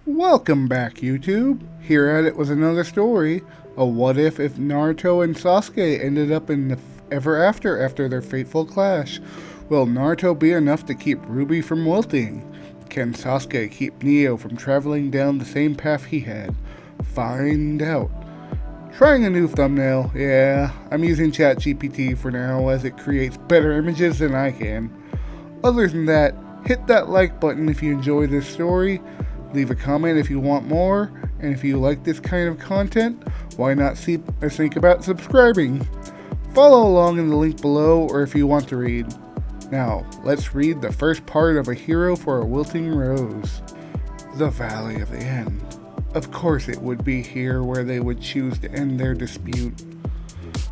Welcome back, YouTube. Here at it was another story. A what if Naruto and Sasuke ended up in the ever after their fateful clash. Will Naruto be enough to keep Ruby from wilting? Can Sasuke keep Neo from traveling down the same path he had? Find out. Trying a new thumbnail. Yeah, I'm using ChatGPT for now as it creates better images than I can. Other than that, hit that like button if you enjoy this story. Leave a comment if you want more, and if you like this kind of content, why not think about subscribing? Follow along in the link below, or if you want to read. Now, let's read the first part of A Hero for a Wilting Rose. The Valley of the End. Of course it would be here where they would choose to end their dispute.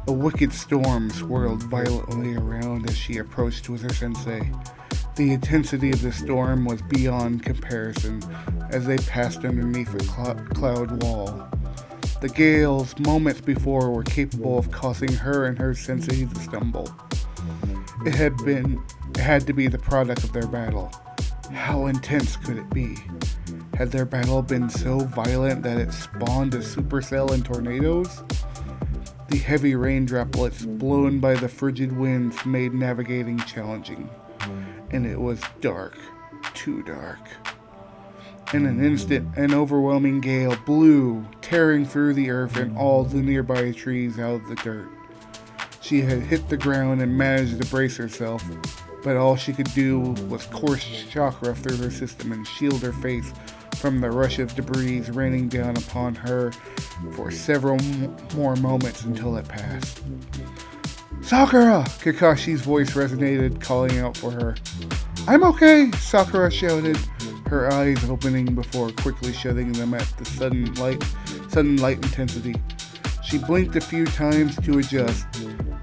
A wicked storm swirled violently around as she approached with her sensei. The intensity of the storm was beyond comparison as they passed underneath a cloud wall. The gales moments before were capable of causing her and her sensei to stumble. It had to be the product of their battle. How intense could it be? Had their battle been so violent that it spawned a supercell and tornadoes? The heavy rain droplets blown by the frigid winds made navigating challenging. And it was dark, too dark. In an instant, an overwhelming gale blew, tearing through the earth and all the nearby trees out of the dirt. She had hit the ground and managed to brace herself, but all she could do was course chakra through her system and shield her face from the rush of debris raining down upon her for several more moments until it passed. "Sakura!" Kakashi's voice resonated, calling out for her. "I'm okay," Sakura shouted, her eyes opening before quickly shutting them at the sudden light intensity. She blinked a few times to adjust,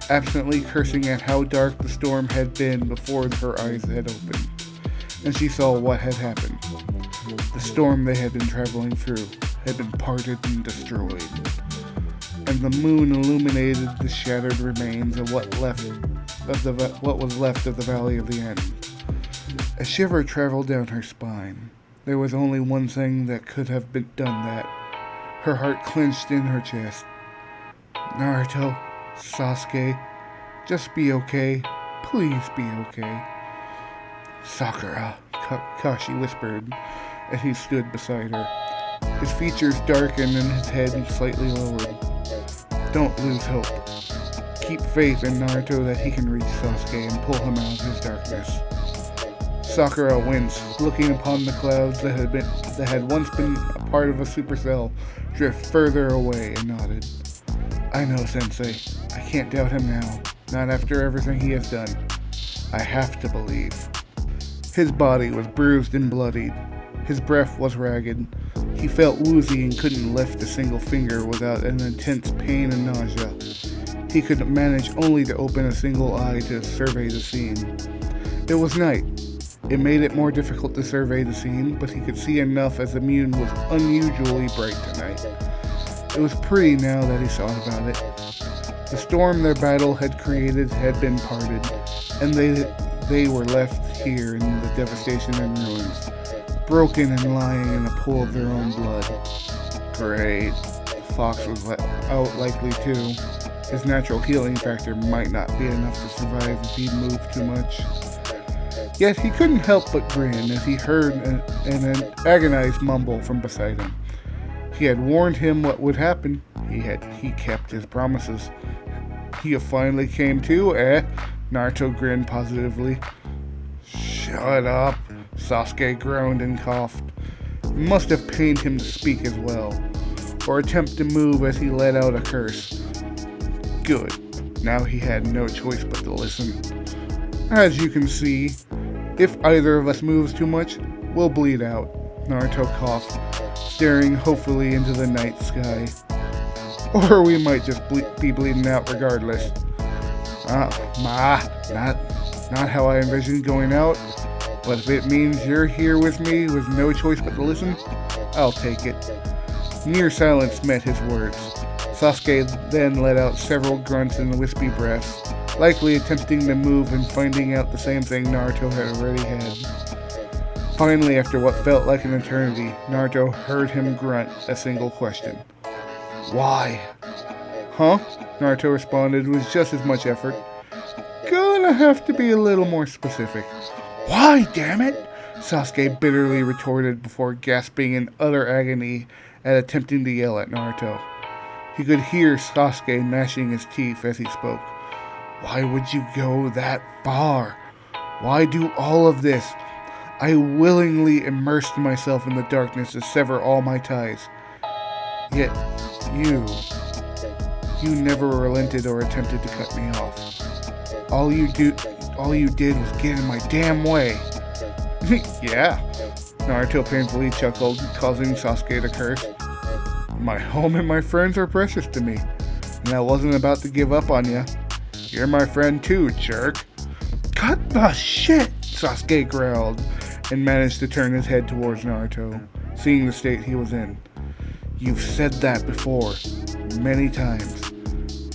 absently cursing at how dark the storm had been before her eyes had opened, and she saw what had happened. The storm they had been traveling through had been parted and destroyed, and the moon illuminated the shattered remains of what was left of the Valley of the End. A shiver traveled down her spine. There was only one thing that could have done that. Her heart clenched in her chest. "Naruto, Sasuke, just be okay. Please be okay." "Sakura," Kakashi whispered as he stood beside her. His features darkened and his head slightly lowered. "Don't lose hope. Keep faith in Naruto that he can reach Sasuke and pull him out of his darkness." Sakura winced, looking upon the clouds that had once been a part of a supercell drift further away, and nodded. "I know, Sensei. I can't doubt him now, not after everything he has done. I have to believe." His body was bruised and bloodied. His breath was ragged. He felt woozy and couldn't lift a single finger without an intense pain and nausea. He could manage only to open a single eye to survey the scene. It was night. It made it more difficult to survey the scene, but he could see enough as the moon was unusually bright tonight. It was pretty now that he thought about it. The storm their battle had created had been parted, and they were left here in the devastation and ruins, broken and lying in a pool of their own blood. Great. Fox was out likely too. His natural healing factor might not be enough to survive if he moved too much. Yet he couldn't help but grin as he heard an agonized mumble from beside him. He had warned him what would happen. He kept his promises. "You finally came to, eh?" Naruto grinned positively. "Shut up," Sasuke groaned and coughed. It must have pained him to speak as well, or attempt to move as he let out a curse. Good. Now he had no choice but to listen. "As you can see, if either of us moves too much, we'll bleed out," Naruto coughed, staring hopefully into the night sky. "Or we might just be bleeding out regardless." Not how I envisioned going out, but if it means you're here with me with no choice but to listen, I'll take it." Near silence met his words. Sasuke then let out several grunts and wispy breaths, likely attempting to move and finding out the same thing Naruto had already had. Finally, after what felt like an eternity, Naruto heard him grunt a single question. Why? Huh? Naruto responded with just as much effort. Gonna have to be a little more specific. Why, damn it? Sasuke bitterly retorted before gasping in utter agony at attempting to yell at Naruto. He could hear Sasuke gnashing his teeth as he spoke. Why would you go that far? Why do all of this? I willingly immersed myself in the darkness to sever all my ties. Yet, you never relented or attempted to cut me off. All you did was get in my damn way. Yeah, Naruto painfully chuckled, causing Sasuke to curse. My home and my friends are precious to me, and I wasn't about to give up on you. You're my friend too, jerk. Cut the shit, Sasuke growled, and managed to turn his head towards Naruto, seeing the state he was in. You've said that before, many times.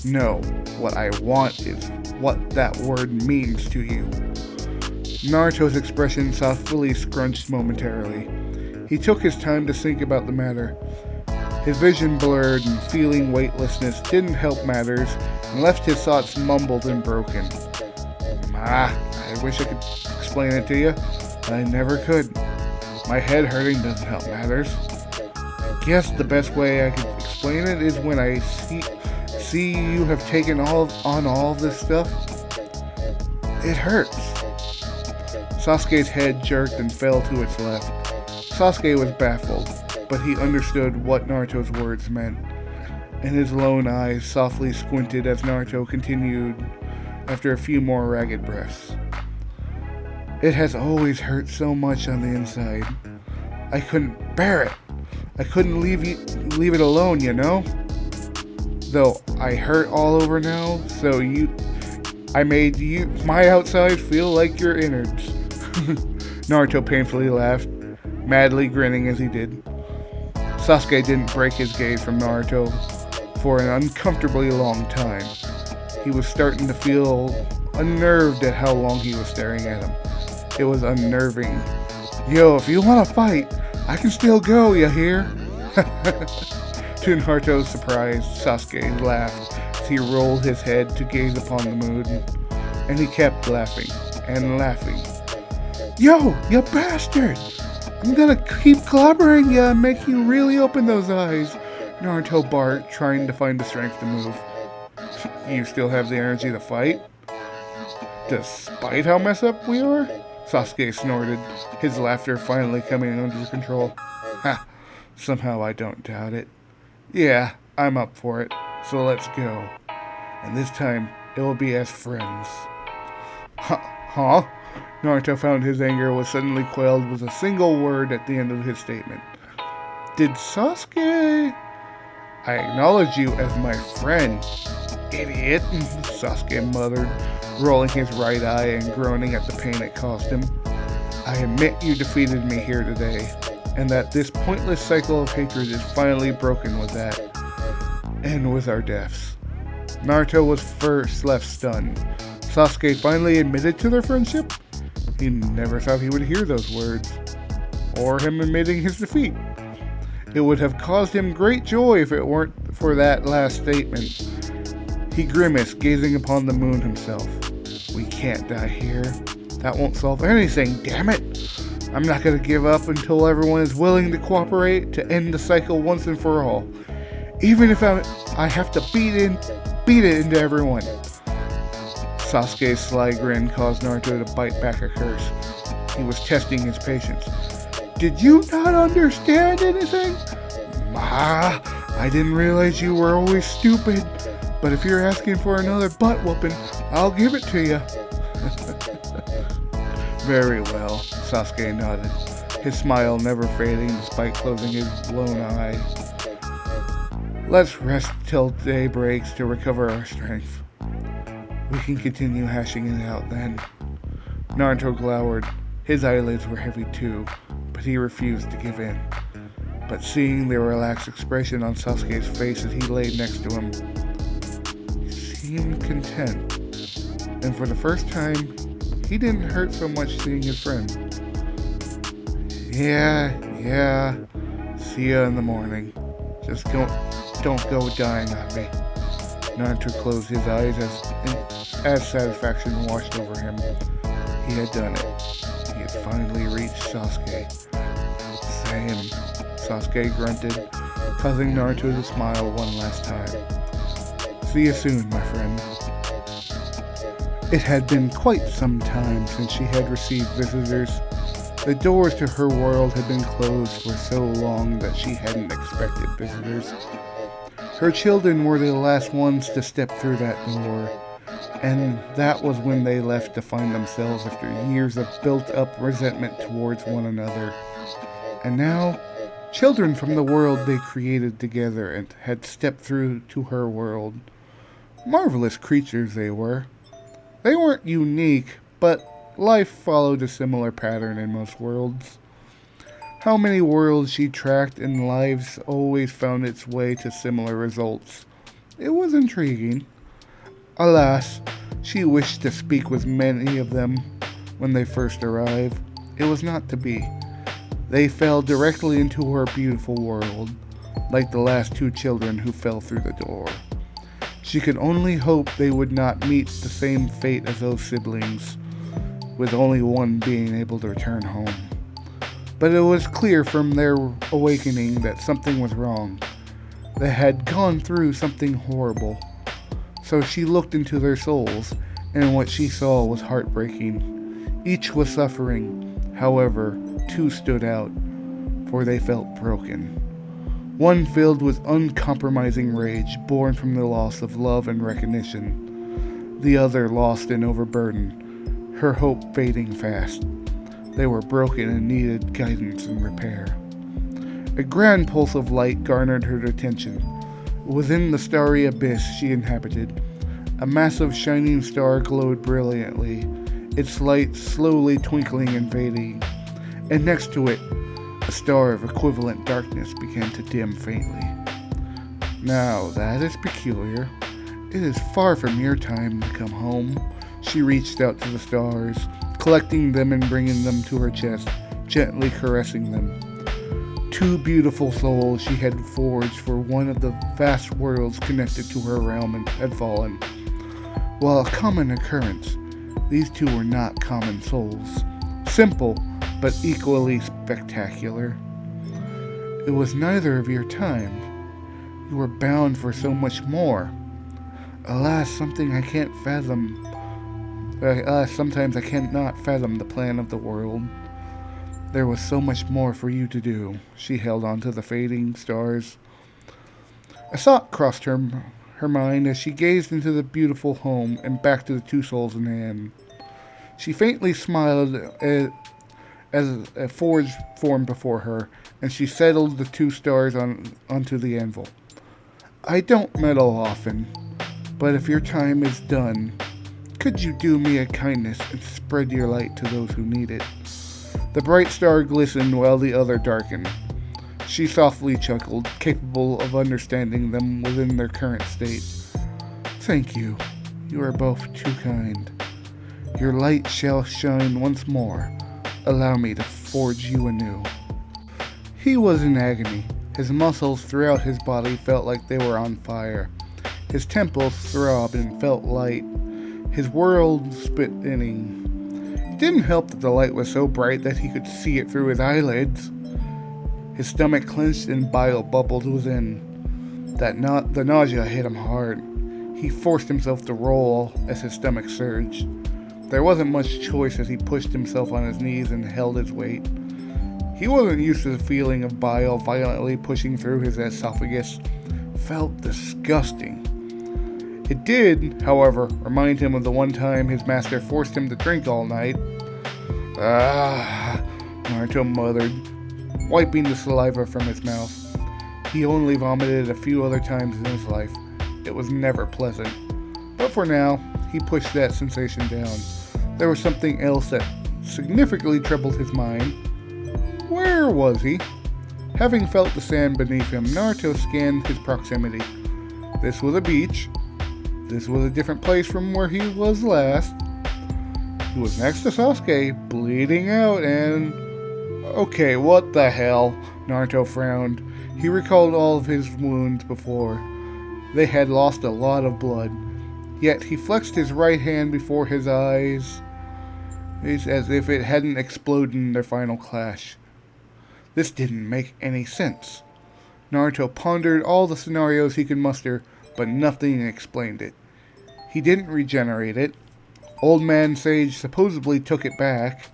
No, what I want is what that word means to you. Naruto's expression softly scrunched momentarily. He took his time to think about the matter. His vision blurred and feeling weightlessness didn't help matters and left his thoughts mumbled and broken. I wish I could explain it to you, but I never could. My head hurting doesn't help matters. I guess the best way I could explain it is when I see you have taken on all this stuff. It hurts. Sasuke's head jerked and fell to its left. Sasuke was baffled, but he understood what Naruto's words meant, and his lone eyes softly squinted as Naruto continued after a few more ragged breaths. It has always hurt so much on the inside. I couldn't bear it. I couldn't leave it alone, you know? Though I hurt all over now, so I made my outside feel like your innards. Naruto painfully laughed, madly grinning as he did. Sasuke didn't break his gaze from Naruto for an uncomfortably long time. He was starting to feel unnerved at how long he was staring at him. It was unnerving. Yo, if you want to fight, I can still go, you hear? To Naruto's surprise, Sasuke laughed as he rolled his head to gaze upon the moon, and he kept laughing and laughing. Yo, you bastard! I'm gonna keep clobbering you and make you really open those eyes, Naruto barked, trying to find the strength to move. You still have the energy to fight? Despite how messed up we are? Sasuke snorted, his laughter finally coming under control. Ha! Somehow I don't doubt it. Yeah, I'm up for it, so let's go. And this time, it will be as friends. Huh? Naruto found his anger was suddenly quelled with a single word at the end of his statement. Did Sasuke? I acknowledge you as my friend, idiot, Sasuke muttered, rolling his right eye and groaning at the pain it caused him. I admit you defeated me here today, and that this pointless cycle of hatred is finally broken with that, and with our deaths. Naruto was first left stunned. Sasuke finally admitted to their friendship? He never thought he would hear those words, or him admitting his defeat. It would have caused him great joy if it weren't for that last statement. He grimaced, gazing upon the moon himself. We can't die here. That won't solve anything, damn it! I'm not gonna give up until everyone is willing to cooperate to end the cycle once and for all. Even if I have to beat it into everyone. Sasuke's sly grin caused Naruto to bite back a curse. He was testing his patience. Did you not understand anything? I didn't realize you were always stupid, but if you're asking for another butt whooping, I'll give it to you. Very well, Sasuke nodded, his smile never fading despite closing his blown eye. Let's rest till day breaks to recover our strength. We can continue hashing it out then. Naruto glowered. His eyelids were heavy too, but he refused to give in. But seeing the relaxed expression on Sasuke's face as he lay next to him, he seemed content. And for the first time, he didn't hurt so much seeing his friend. Yeah. See ya in the morning. Just don't go dying on me. Naruto closed his eyes as satisfaction washed over him. He had done it. He had finally reached Sasuke. Same. Sasuke grunted, causing Naruto to smile one last time. See you soon, my friend. It had been quite some time since she had received visitors. The doors to her world had been closed for so long that she hadn't expected visitors. Her children were the last ones to step through that door, and that was when they left to find themselves after years of built-up resentment towards one another. And now, children from the world they created together and had stepped through to her world. Marvelous creatures they were. They weren't unique, but life followed a similar pattern in most worlds. How many worlds she tracked and lives always found its way to similar results. It was intriguing. Alas, she wished to speak with many of them when they first arrived. It was not to be. They fell directly into her beautiful world, like the last two children who fell through the door. She could only hope they would not meet the same fate as those siblings, with only one being able to return home. But it was clear from their awakening that something was wrong. They had gone through something horrible. So she looked into their souls, and what she saw was heartbreaking. Each was suffering. However, two stood out, for they felt broken. One filled with uncompromising rage, born from the loss of love and recognition. The other lost and overburdened, her hope fading fast. They were broken and needed guidance and repair. A grand pulse of light garnered her attention. Within the starry abyss she inhabited, a massive shining star glowed brilliantly, its light slowly twinkling and fading, and next to it, a star of equivalent darkness began to dim faintly. Now that is peculiar. It is far from your time to come home. She reached out to the stars, collecting them and bringing them to her chest, gently caressing them. Two beautiful souls she had forged for one of the vast worlds connected to her realm had fallen. While a common occurrence, these two were not common souls. Simple, but equally spectacular. It was neither of your time. You were bound for so much more. Alas, sometimes I cannot fathom the plan of the world. There was so much more for you to do. She held on to the fading stars. A thought crossed her mind as she gazed into the beautiful home and back to the two souls in hand. She faintly smiled as a forge formed before her, and she settled the two stars onto the anvil. I don't meddle often, but if your time is done, could you do me a kindness and spread your light to those who need it? The bright star glistened while the other darkened. She softly chuckled, capable of understanding them within their current state. Thank you. You are both too kind. Your light shall shine once more. Allow me to forge you anew. He was in agony. His muscles throughout his body felt like they were on fire. His temples throbbed and felt light. His world spinning. It didn't help that the light was so bright that he could see it through his eyelids. His stomach clenched and bile bubbled within. The nausea hit him hard. He forced himself to roll as his stomach surged. There wasn't much choice as he pushed himself on his knees and held his weight. He wasn't used to the feeling of bile violently pushing through his esophagus. It felt disgusting. It did, however, remind him of the one time his master forced him to drink all night. Naruto muttered, wiping the saliva from his mouth. He only vomited a few other times in his life. It was never pleasant. But for now, he pushed that sensation down. There was something else that significantly troubled his mind. Where was he? Having felt the sand beneath him, Naruto scanned his proximity. This was a beach. This was a different place from where he was last. He was next to Sasuke, bleeding out, and... Okay, what the hell? Naruto frowned. He recalled all of his wounds before. They had lost a lot of blood. Yet he flexed his right hand before his eyes, as if it hadn't exploded in their final clash. This didn't make any sense. Naruto pondered all the scenarios he could muster, but nothing explained it. He didn't regenerate it. Old Man Sage supposedly took it back,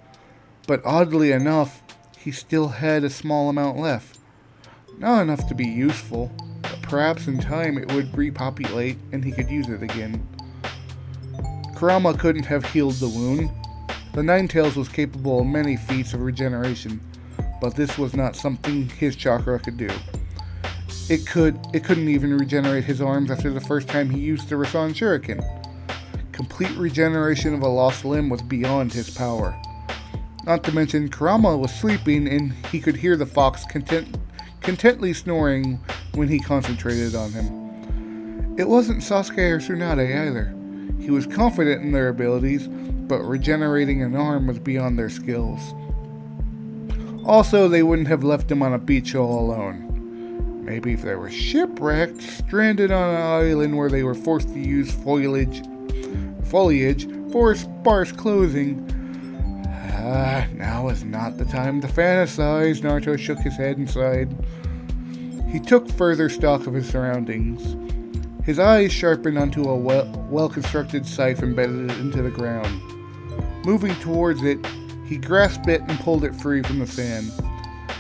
but oddly enough, he still had a small amount left. Not enough to be useful, but perhaps in time it would repopulate and he could use it again. Kurama couldn't have healed the wound. The Ninetales was capable of many feats of regeneration, but this was not something his chakra could do. It couldn't even regenerate his arms after the first time he used the Rasen Shuriken. Complete regeneration of a lost limb was beyond his power. Not to mention, Kurama was sleeping and he could hear the fox contently snoring when he concentrated on him. It wasn't Sasuke or Tsunade either. He was confident in their abilities, but regenerating an arm was beyond their skills. Also, they wouldn't have left him on a beach all alone. Maybe if they were shipwrecked, stranded on an island where they were forced to use foliage for sparse clothing. Now is not the time to fantasize, Naruto shook his head and sighed. He took further stock of his surroundings. His eyes sharpened onto a well-constructed scythe embedded into the ground. Moving towards it, he grasped it and pulled it free from the sand.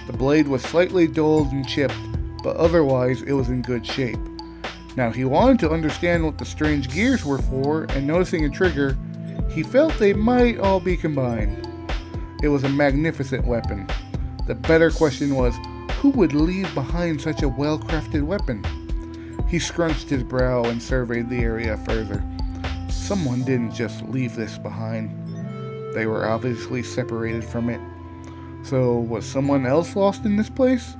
The blade was slightly dulled and chipped, but otherwise it was in good shape. Now he wanted to understand what the strange gears were for, and noticing a trigger, he felt they might all be combined. It was a magnificent weapon. The better question was, who would leave behind such a well-crafted weapon? He scrunched his brow and surveyed the area further. Someone didn't just leave this behind. They were obviously separated from it. So, was someone else lost in this place?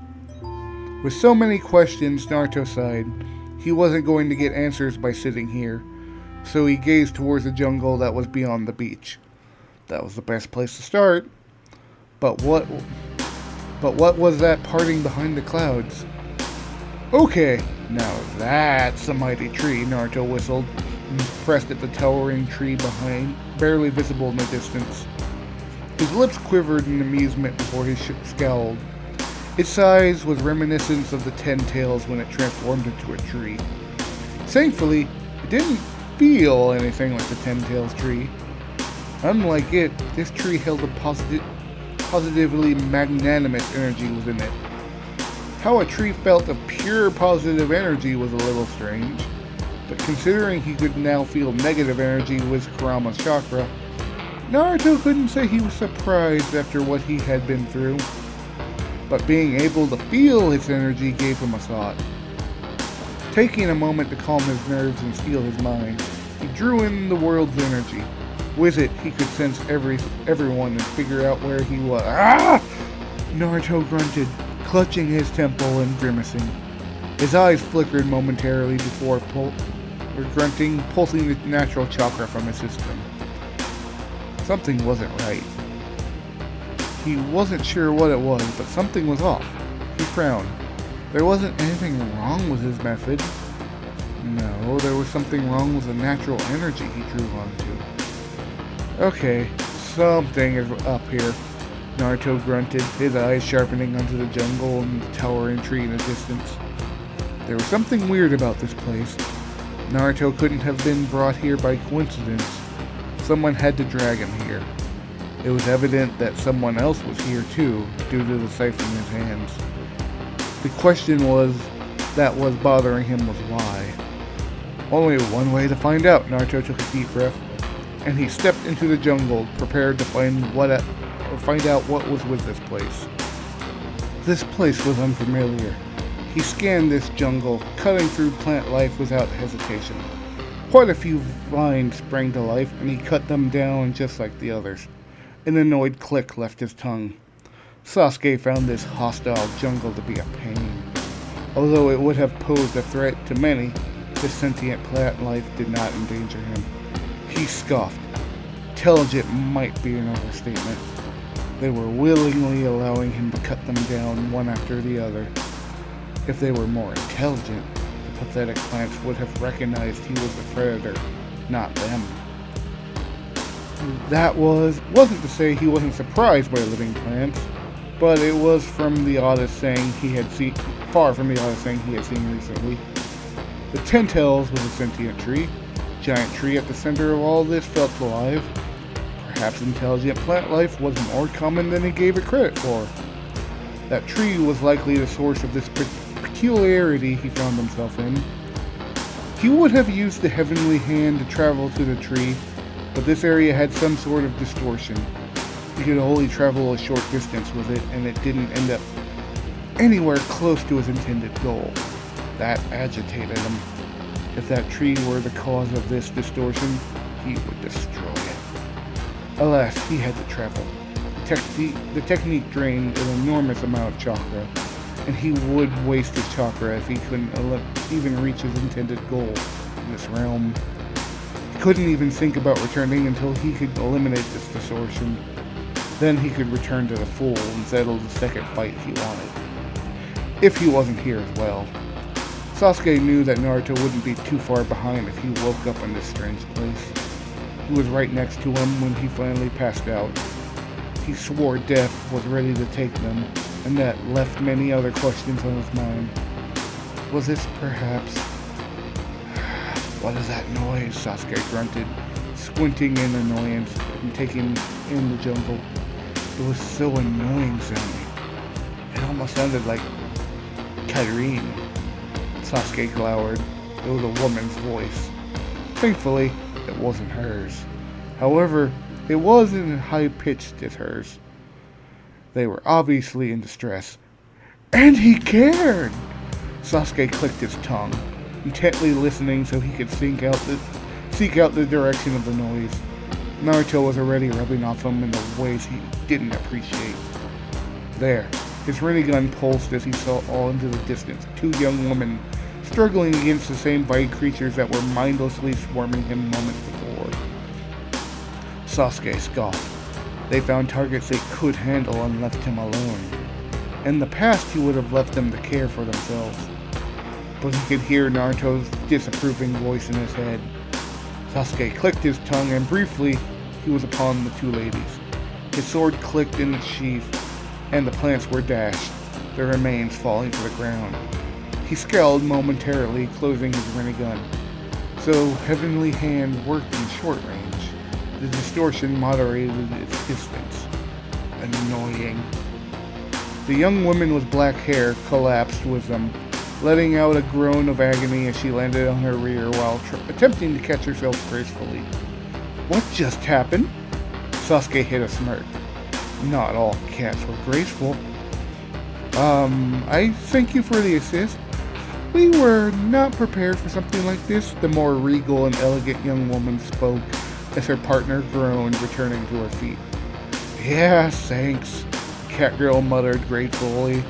With so many questions, Naruto sighed. He wasn't going to get answers by sitting here, so he gazed towards the jungle that was beyond the beach. That was the best place to start. But what was that parting behind the clouds? Okay, now that's a mighty tree, Naruto whistled, and pressed at the towering tree behind, barely visible in the distance. His lips quivered in amusement before he scowled. Its size was reminiscent of the 10 tails when it transformed into a tree. Thankfully, it didn't feel anything like the 10 tails tree. Unlike it, this tree held a positively magnanimous energy within it. How a tree felt of pure positive energy was a little strange, but considering he could now feel negative energy with Kurama's chakra, Naruto couldn't say he was surprised after what he had been through. But being able to feel its energy gave him a thought. Taking a moment to calm his nerves and steel his mind, he drew in the world's energy. With it, he could sense everyone and figure out where he was. Ah! Naruto grunted, clutching his temple and grimacing. His eyes flickered momentarily before pulsing the natural chakra from his system. Something wasn't right. He wasn't sure what it was, but something was off. He frowned. There wasn't anything wrong with his method. No, there was something wrong with the natural energy he drew onto. Okay, something is up here, Naruto grunted, his eyes sharpening onto the jungle and the towering tree in the distance. There was something weird about this place. Naruto couldn't have been brought here by coincidence. Someone had to drag him here. It was evident that someone else was here too, due to the scythe in his hands. The question that was bothering him was why. Only one way to find out, Naruto took a deep breath, and he stepped into the jungle, prepared to find out what was with this place. This place was unfamiliar. He scanned this jungle, cutting through plant life without hesitation. Quite a few vines sprang to life, and he cut them down just like the others. An annoyed click left his tongue. Sasuke found this hostile jungle to be a pain. Although it would have posed a threat to many, this sentient plant life did not endanger him. He scoffed. Intelligent might be an overstatement. They were willingly allowing him to cut them down one after the other. If they were more intelligent, the pathetic plants would have recognized he was the predator, not them. That wasn't to say he wasn't surprised by living plants, but it was from the oddest thing he had seen, far from the oddest thing he had seen recently. The Ten Tails was a sentient tree. Giant tree at the center of all this felt alive. Perhaps intelligent plant life was more common than he gave it credit for. That tree was likely the source of this peculiarity he found himself in. He would have used the heavenly hand to travel to the tree, but this area had some sort of distortion. He could only travel a short distance with it, and it didn't end up anywhere close to his intended goal. That agitated him. If that tree were the cause of this distortion, he would destroy it. Alas, he had to travel. The technique drained an enormous amount of chakra, and he would waste his chakra if he couldn't even reach his intended goal in this realm. He couldn't even think about returning until he could eliminate this distortion. Then he could return to the Fool and settle the second fight he wanted. If he wasn't here as well. Sasuke knew that Naruto wouldn't be too far behind if he woke up in this strange place. He was right next to him when he finally passed out. He swore death was ready to take them, and that left many other questions on his mind. Was this perhaps... What is that noise? Sasuke grunted, squinting in annoyance and taking in the jungle. It was so annoying sounding. It almost sounded like Kyrene. Sasuke glowered. It was a woman's voice. Thankfully, it wasn't hers. However, it wasn't as high-pitched as hers. They were obviously in distress. And he cared! Sasuke clicked his tongue, intently listening so he could seek out the direction of the noise. Naruto was already rubbing off him in the ways he didn't appreciate. There, his Rinnegan pulsed as he saw all into the distance two young women struggling against the same white creatures that were mindlessly swarming him moments before. Sasuke scoffed. They found targets they could handle and left him alone. In the past, he would have left them to care for themselves. But he could hear Naruto's disapproving voice in his head. Sasuke clicked his tongue, and briefly, he was upon the two ladies. His sword clicked in its sheath, and the plants were dashed, their remains falling to the ground. He scowled momentarily, closing his Rinnegan. So Heavenly Hand worked in short range. The distortion moderated its distance. Annoying. The young woman with black hair collapsed with them, letting out a groan of agony as she landed on her rear while attempting to catch herself gracefully. What just happened? Sasuke hid a smirk. Not all cats were graceful. I thank you for the assist. We were not prepared for something like this, the more regal and elegant young woman spoke as her partner groaned, returning to her feet. Yeah, thanks, Catgirl muttered gratefully,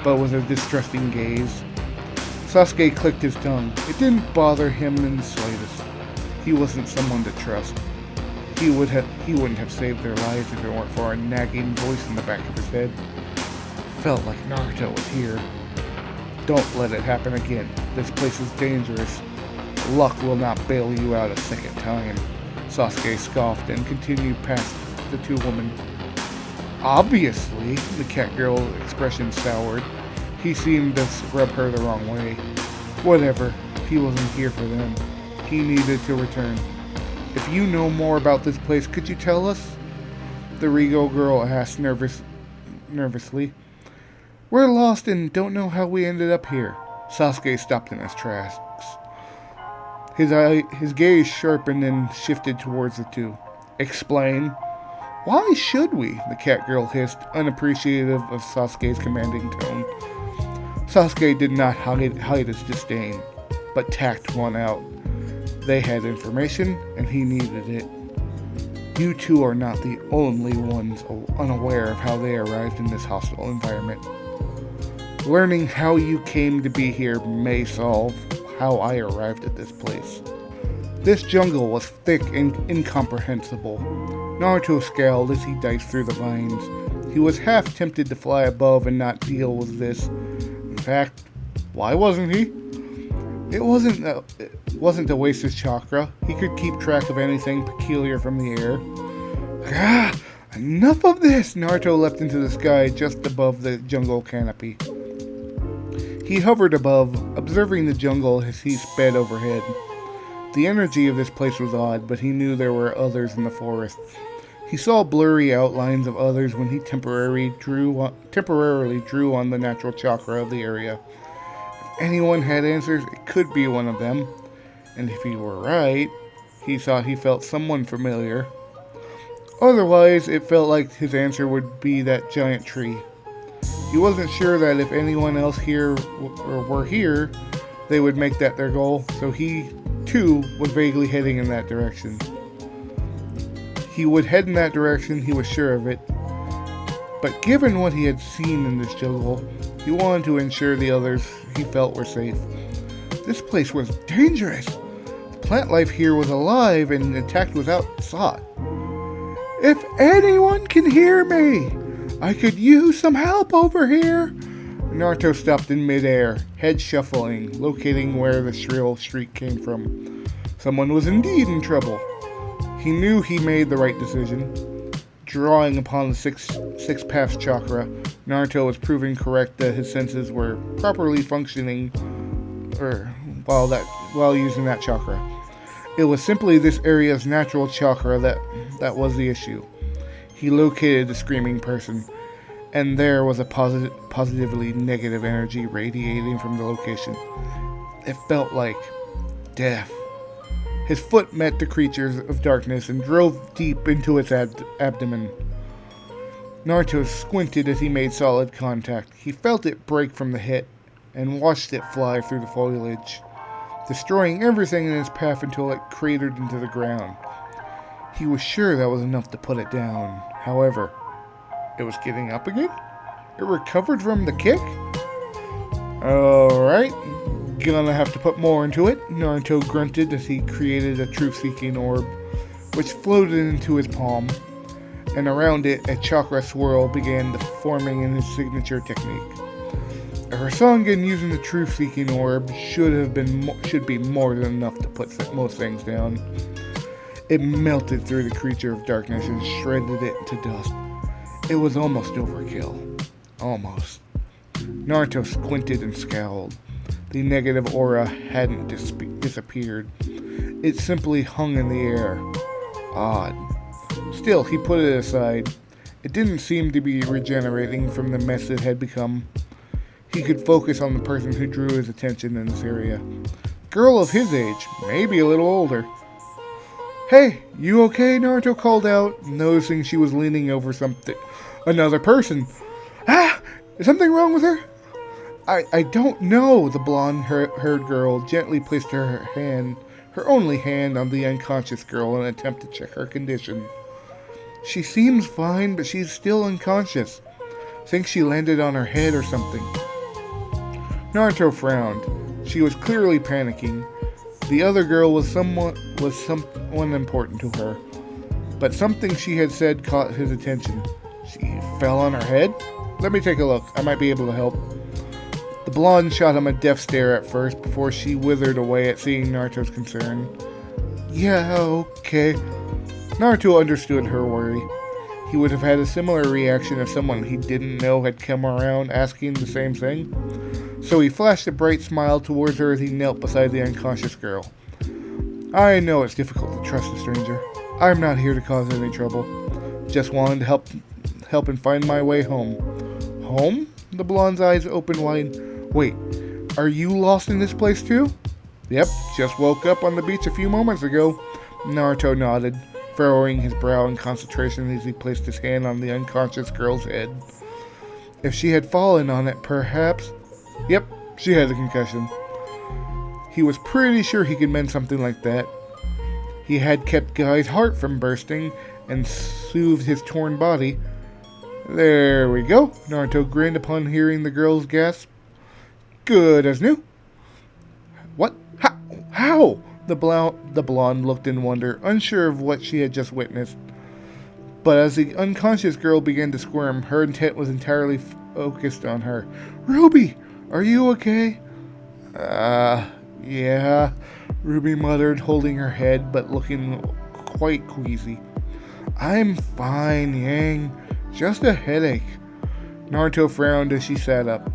but with a distrusting gaze. Sasuke clicked his tongue. It didn't bother him in the slightest. He wasn't someone to trust. He wouldn't have saved their lives if it weren't for a nagging voice in the back of his head. Felt like Naruto was here. Don't let it happen again. This place is dangerous. Luck will not bail you out a second time. Sasuke scoffed and continued past the two women. Obviously, the Catgirl's expression soured. He seemed to rub her the wrong way. Whatever, he wasn't here for them. He needed to return. If you know more about this place, could you tell us? The regal girl asked nervously. We're lost and don't know how we ended up here. Sasuke stopped in his tracks. His gaze sharpened and shifted towards the two. Explain. Why should we? The Catgirl hissed, unappreciative of Sasuke's commanding tone. Sasuke did not hide his disdain, but tacked one out. They had information, and he needed it. You two are not the only ones unaware of how they arrived in this hostile environment. Learning how you came to be here may solve how I arrived at this place. This jungle was thick and incomprehensible. Naruto scowled as he diced through the vines, He was half tempted to fly above and not deal with this. In fact, why wasn't he? It wasn't to waste his chakra. He could keep track of anything peculiar from the air. Ah, enough of this! Naruto leapt into the sky just above the jungle canopy. He hovered above, observing the jungle as he sped overhead. The energy of this place was odd, but he knew there were others in the forest. He saw blurry outlines of others when he temporarily drew on the natural chakra of the area. If anyone had answers, it could be one of them. And if he were right, he thought he felt someone familiar. Otherwise, it felt like his answer would be that giant tree. He wasn't sure that if anyone else here were here, they would make that their goal, so he, too, was vaguely heading in that direction. He would head in that direction, he was sure of it. But given what he had seen in this jungle, he wanted to ensure the others he felt were safe. This place was dangerous. The plant life here was alive and attacked without thought. If anyone can hear me, I could use some help over here. Naruto stopped in midair, head shuffling, locating where the shrill shriek came from. Someone was indeed in trouble. He knew he made the right decision. Drawing upon the six paths chakra, Naruto was proving correct that his senses were properly functioning while using that chakra. It was simply this area's natural chakra that was the issue. He located the screaming person, and there was a positively negative energy radiating from the location. It felt like death. His foot met the creature of darkness and drove deep into its abdomen. Naruto squinted as he made solid contact. He felt it break from the hit and watched it fly through the foliage, destroying everything in its path until it cratered into the ground. He was sure that was enough to put it down. However, it was getting up again? It recovered from the kick? Alright, gonna have to put more into it, Naruto grunted as he created a truth-seeking orb, which floated into his palm, and around it a chakra swirl began forming in his signature technique. A Rasengan using the truth-seeking orb should be more than enough to put most things down. It melted through the creature of darkness and shredded it to dust. It was almost overkill. Almost. Naruto squinted and scowled. The negative aura hadn't disappeared. It simply hung in the air. Odd. Still, he put it aside. It didn't seem to be regenerating from the mess it had become. He could focus on the person who drew his attention in this area. Girl of his age, maybe a little older. Hey, you okay? Naruto called out, noticing she was leaning over another person. Ah! Is something wrong with her? I don't know. The blonde-haired girl gently placed her only hand on the unconscious girl in an attempt to check her condition. She seems fine, but she's still unconscious. Think she landed on her head or something. Naruto frowned. She was clearly panicking. The other girl was someone important to her, but something she had said caught his attention. She fell on her head? Let me take a look. I might be able to help. The blonde shot him a death stare at first before she withered away at seeing Naruto's concern. Yeah, okay. Naruto understood her worry. He would have had a similar reaction if someone he didn't know had come around asking the same thing. So he flashed a bright smile towards her as he knelt beside the unconscious girl. I know it's difficult to trust a stranger. I'm not here to cause any trouble. Just wanted to help and find my way home. Home? The blonde's eyes opened wide. Wait, are you lost in this place too? Yep, just woke up on the beach a few moments ago. Naruto nodded, furrowing his brow in concentration as he placed his hand on the unconscious girl's head. If she had fallen on it, perhaps... Yep, she had a concussion. He was pretty sure he could mend something like that. He had kept Guy's heart from bursting and soothed his torn body. There we go. Naruto grinned upon hearing the girl's gasp. Good as new. What? How? The blonde looked in wonder, unsure of what she had just witnessed. But as the unconscious girl began to squirm, her intent was entirely focused on her. "Ruby, are you okay?" Yeah," Ruby muttered, holding her head but looking quite queasy. "I'm fine, Yang. Just a headache." Naruto frowned as she sat up.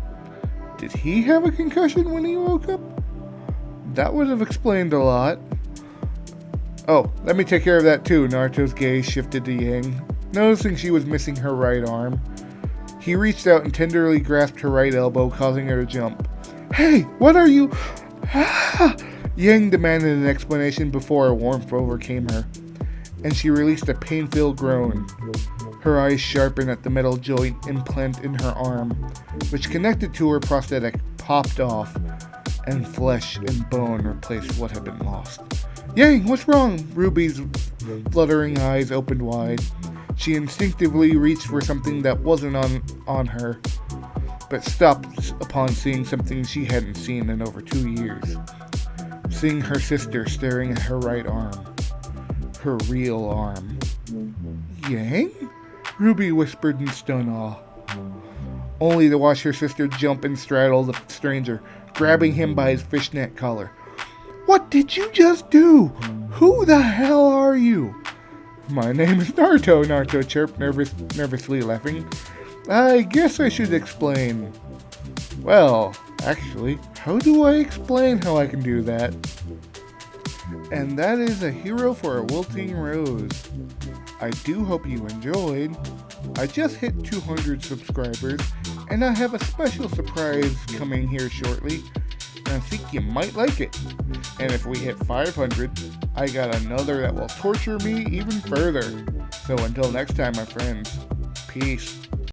Did he have a concussion when he woke up? That would have explained a lot. "Oh, let me take care of that too." Naruto's gaze shifted to Yang, noticing she was missing her right arm. He reached out and tenderly grasped her right elbow, causing her to jump. "Hey, what are you?" Yang demanded an explanation before a warmth overcame her, and she released a pain-filled groan. Her eyes sharpened at the metal joint implant in her arm, which connected to her prosthetic, popped off, and flesh and bone replaced what had been lost. "Yang, what's wrong?" Ruby's fluttering eyes opened wide. She instinctively reached for something that wasn't on her, but stopped upon seeing something she hadn't seen in over 2 years. Seeing her sister staring at her right arm. Her real arm. "Yang?" Ruby whispered in stunned awe, only to watch her sister jump and straddle the stranger, grabbing him by his fishnet collar. "What did you just do? Who the hell are you?" "My name is Naruto," Naruto chirped, nervously laughing. "I guess I should explain." "Well, actually, how do I explain how I can do that?" And that is a hero for a Wilting Rose. I do hope you enjoyed. I just hit 200 subscribers, and I have a special surprise coming here shortly. I think you might like it. And if we hit 500, I got another that will torture me even further. So until next time, my friends, peace.